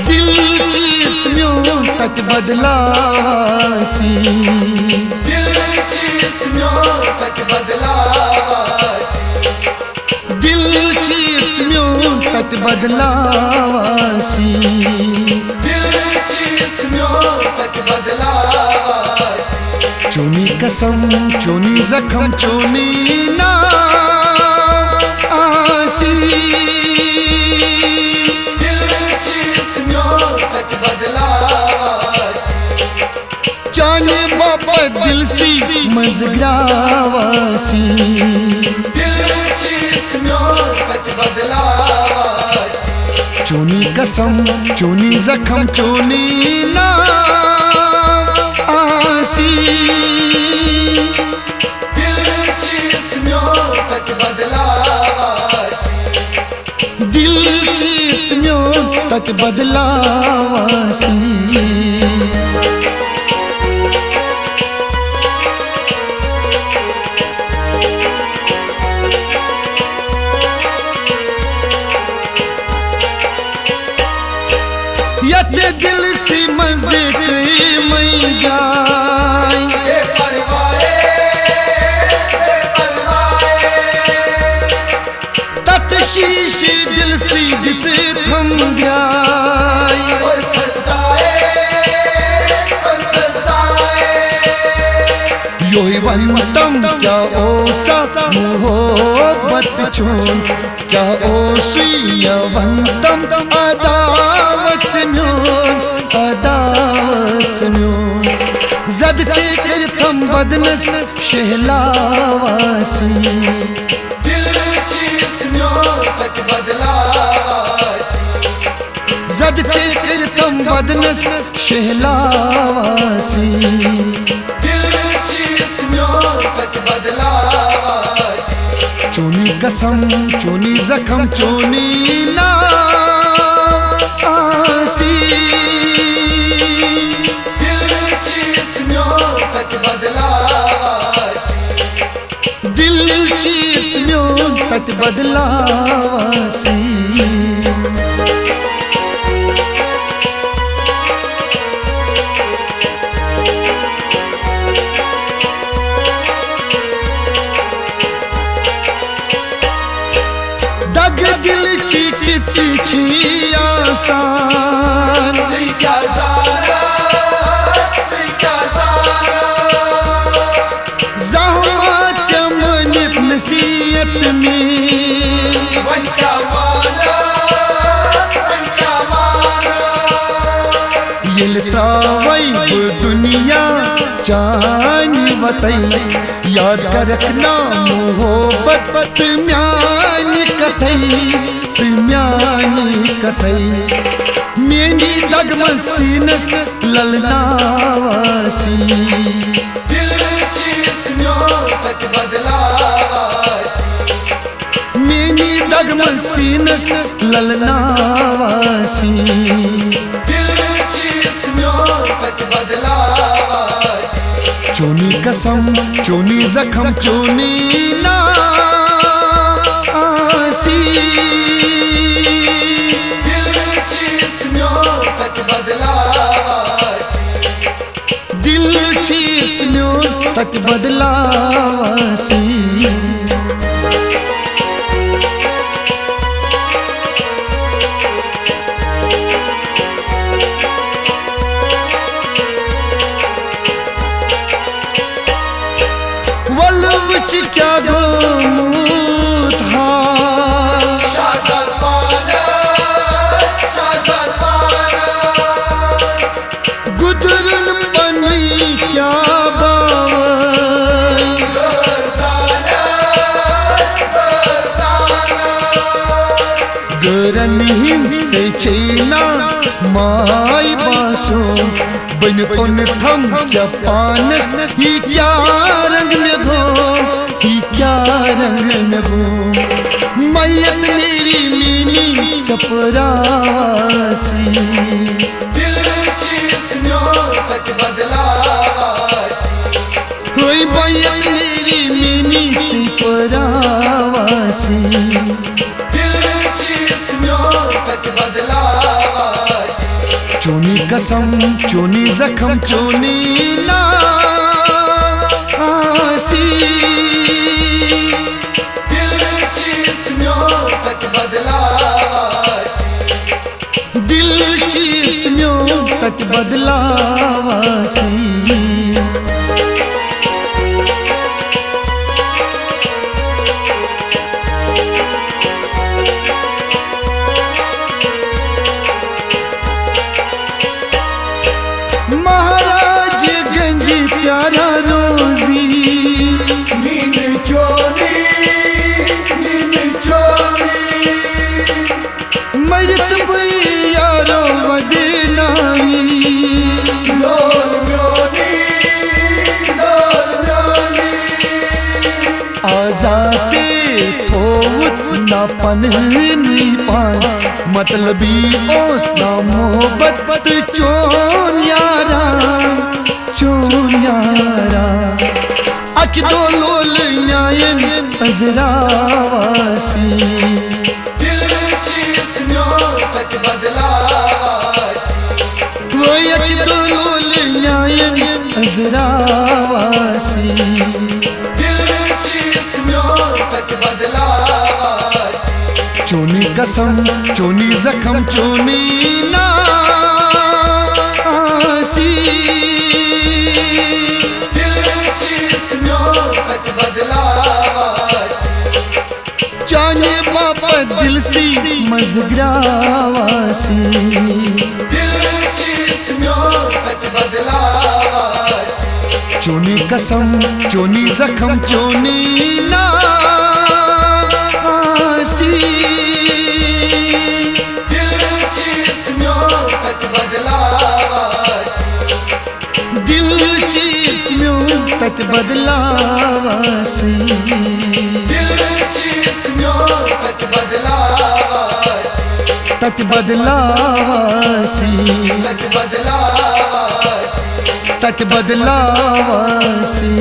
दिल चीज म्योन तक बदलावासी, दिल चीज म्योन तक बदलावासी, दिल चीज म्योन तक बदलावासी, दिल चीज म्योन तक बदलावासी। चोनी कसम चोनी जख्म चोनी नाम आसी, दिल चीज म्योन तक बदलावासी, जाने बाबा दिल सी मजग्रावासी, दिल चीज म्योन तक बदलावासी। चोनी कसम चोनी जख्म चोनी नाम आसी, दिल चीज म्योन तक बदलावासी, दिल चीज म्योन तक बदलावासी। यते दिल सी मजे मई जाए, तत शीशी दिल सी दिचे थम गया, योही वंतम क्या ओसा मोहब्बत चोन, क्या ओसिया वंतम अदावत म्योन, अदावत म्योन। जद से करतम बदनस शहलावासी, दिल चीज म्योन तक बदलावासी, जद से करतम बदनस शहलावासी, दिल चीज म्योन तक बदलावासी। चोनी कसम चोनी जख्म चोनी नाम आसी, दिल चीज म्योन तक बदलावासी, दिल चीज म्योन तक बदलावासी। दग दिल चीची चीची आसान, सीखा सारा, सीखा सारा, जहाँ चमनित नसीहत में, वन का माना, वन का माना। ये त्रावई दुनिया जानी बताई, याद कर रखना मोहब्बत म्यानी कथई, म्यानी कथई। मेरी दगमन सीनस ललनावासी, दिल चीज म्योन तक बदलावासी, मेरी दगमन सीनस ललनावासी, दिल चीज म्योन तक बदलावासी। चोनी कसम चोनी जख्म चोनी नाम आसी, दिल चीज म्योन तक बदलावासी, दिल चीज म्योन तक बदलावासी। वल्लभ क्या गोमूत हाल, शाहज़ाद पानस, शाहज़ाद पानस, गुदरन बनी क्या बावई, गरसानस, गरसानस, गरन हिंसे चेना माई बासो, बन पन थम चपानस। ही क्या रंग में भो, ही क्या रंग में भो, मैयत मेरी मीनी चपरासी, दिल चीज म्योन तक बदलावासी, कोई मैयत मेरी मीनी चपरासी, दिल चीज म्योन तक बदलावासी। चोनी कसम चोनी जखम चोनी नासी दिल चीज म्यों तक बदलावासी दिल चीज म्यों तक बदलावासी महाराज गंज प्यारा रोजी नींद चोनी मरत यारो मदनावी लोल म्योनी आजाचे थोत ना पननी पान मतलबी ओस ना मोहब्बत चोन यारा अकिदो लोल न्यायन अजरावासी दिल चीज म्यों तक बदलावासी वो अकिदो लोल न्यायन अजरावासी दिल चीज म्यों तक बदलावासी चोनी कसम चोनी जखम चोनी नासी दिल चीज म्यों तक बदलावासी जाने बापा दिल सी मजगरावासी दिल चीज म्यों तक बदलावासी चोनी कसम चोनी जखम चोनी नासी दिल चीज म्यों तक बदलावासी दिल चीज म्यों तक बदलावासी दिल चीज म्यों तक बदलावासी तक बदलावासी तक बदलावासी तक बदलावासी